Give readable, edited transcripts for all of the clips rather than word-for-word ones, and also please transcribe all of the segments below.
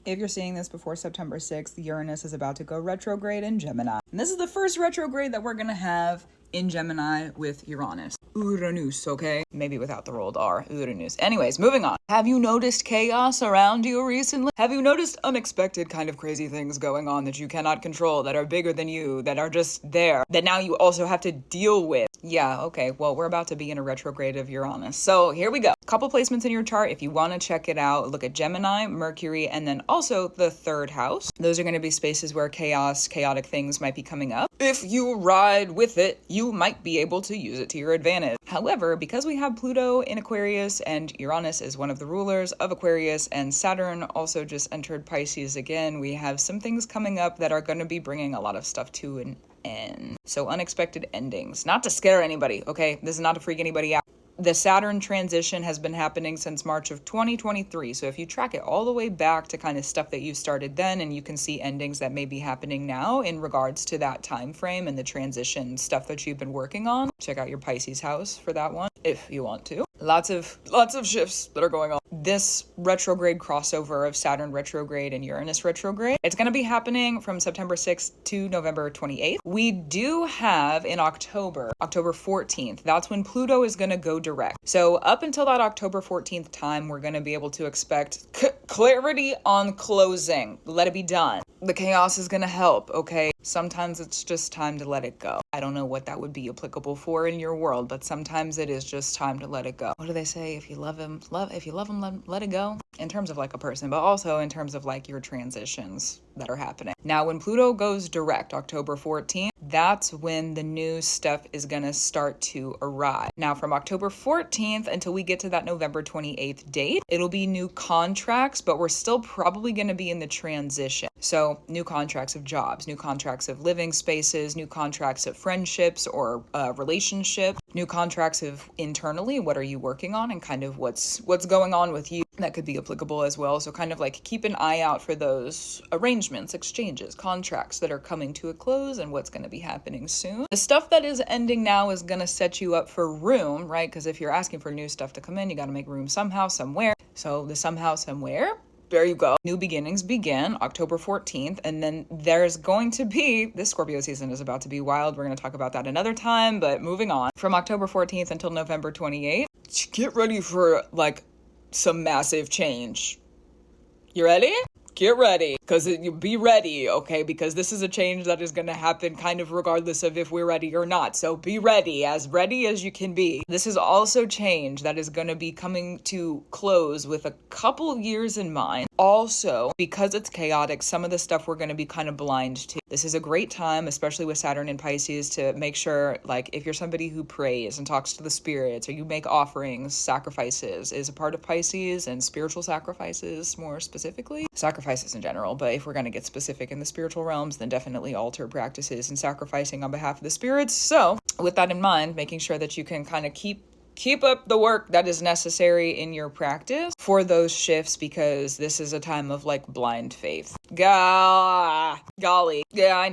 If you're seeing this before September 6th, Uranus is about to go retrograde in Gemini. And this is the first retrograde that we're going to have in Gemini with Uranus. Uranus, okay? Maybe without the rolled R. Uranus. Anyways, moving on. Have you noticed chaos around you recently? Have you noticed unexpected kind of crazy things going on that you cannot control, that are bigger than you, that are just there, that now you also have to deal with? Yeah, okay. Well, we're about to be in a retrograde of Uranus. So here we go. Couple placements in your chart. If you want to check it out, look at Gemini, Mercury, and then also the third house. Those are going to be spaces where chaotic things might be coming up. If you ride with it, you might be able to use it to your advantage. However, because we have Pluto in Aquarius and Uranus is one of the rulers of Aquarius and Saturn also just entered Pisces again, we have some things coming up that are going to be bringing a lot of stuff to an end. So unexpected endings. Not to scare anybody, okay? This is not to freak anybody out. The Saturn transition has been happening since March of 2023. So if you track it all the way back to kind of stuff that you started then, and you can see endings that may be happening now in regards to that time frame and the transition stuff that you've been working on. Check out your Pisces house for that one if you want to. Lots of shifts that are going on. This retrograde crossover of Saturn retrograde and Uranus retrograde, it's going to be happening from September 6th to November 28th. We do have in October 14th, that's when Pluto is going to go direct. So up until that October 14th time, we're going to be able to expect clarity on closing. Let it be done. The chaos is going to help, okay? Sometimes it's just time to let it go. I don't know what that would be applicable for in your world, but sometimes it is just time to let it go. What do they say? If you love him, let it go. In terms of like a person, but also in terms of like your transitions that are happening. Now, when Pluto goes direct, October 14th, that's when the new stuff is going to start to arrive. Now, from October 14th until we get to that November 28th date, it'll be new contracts, but we're still probably going to be in the transition. So new contracts of jobs, new contracts of living spaces, new contracts of friendships or relationships, new contracts of internally, what are you working on and kind of what's going on with you. That could be applicable as well. So kind of like keep an eye out for those arrangements, exchanges, contracts that are coming to a close and what's going to be happening soon. The stuff that is ending now is going to set you up for room, right? Because if you're asking for new stuff to come in, you got to make room somehow, somewhere. So the somehow, somewhere, there you go. New beginnings begin October 14th. And then there's going to be, this Scorpio season is about to be wild. We're going to talk about that another time, but moving on. From October 14th until November 28th, get ready for like some massive change. You ready? Get ready, because be ready, okay? Because this is a change that is going to happen kind of regardless of if we're ready or not. So be ready as you can be. This is also change that is going to be coming to close with a couple years in mind. Also, because it's chaotic, some of the stuff we're going to be kind of blind to. This is a great time, especially with Saturn and Pisces, to make sure, like, if you're somebody who prays and talks to the spirits, or you make offerings, sacrifices is a part of Pisces, and spiritual sacrifices more specifically. Sacrifices in general, but if we're going to get specific in the spiritual realms, then definitely altar practices and sacrificing on behalf of the spirits. So with that in mind, making sure that you can kind of keep up the work that is necessary in your practice for those shifts, because this is a time of like blind faith. Golly. Yeah, I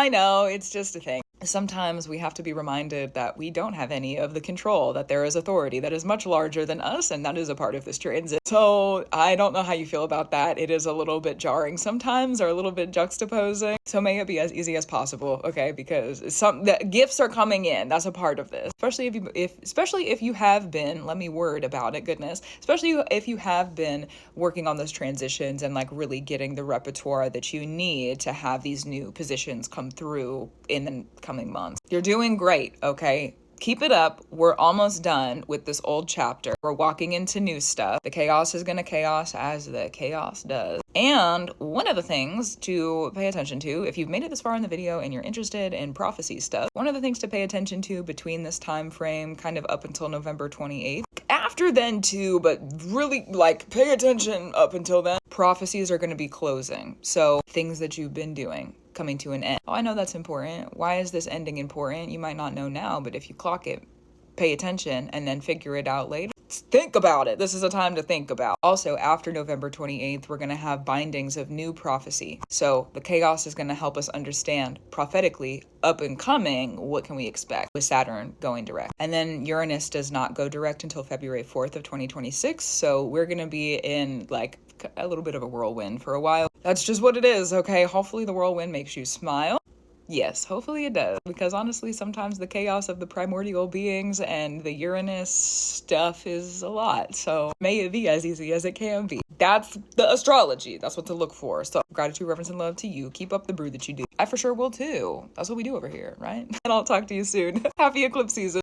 know. It's just a thing. Sometimes we have to be reminded that we don't have any of the control, that there is authority that is much larger than us, and that is a part of this transit. So I don't know how you feel about that. It is a little bit jarring sometimes, or a little bit juxtaposing. So may it be as easy as possible, okay? Because the gifts are coming in. That's a part of this. Especially if you have been, let me word about it, goodness. Especially if you have been working on those transitions and like really getting the repertoire that you need to have these new positions come through in the coming months. You're doing great, okay? Keep it up. We're almost done with this old chapter. We're walking into new stuff. The chaos is going to chaos as the chaos does. And one of the things to pay attention to, if you've made it this far in the video and you're interested in prophecy stuff, one of the things to pay attention to between this time frame, kind of up until November 28th, after then too, but really like pay attention up until then, prophecies are going to be closing. So things that you've been doing coming to an end. Oh, I know that's important. Why is this ending important? You might not know now, but if you clock it, pay attention and then figure it out later. Think about it. This is a time to think about. Also, after November 28th, we're going to have bindings of new prophecy. So the chaos is going to help us understand prophetically up and coming, what can we expect with Saturn going direct. And then Uranus does not go direct until February 4th of 2026. So we're going to be in like a little bit of a whirlwind for a while. That's just what it is, okay? Hopefully the whirlwind makes you smile. Yes, hopefully it does. Because honestly, sometimes the chaos of the primordial beings and the Uranus stuff is a lot. So may it be as easy as it can be. That's the astrology. That's what to look for. So gratitude, reverence, and love to you. Keep up the brew that you do. I for sure will too. That's what we do over here, right? And I'll talk to you soon. Happy eclipse season.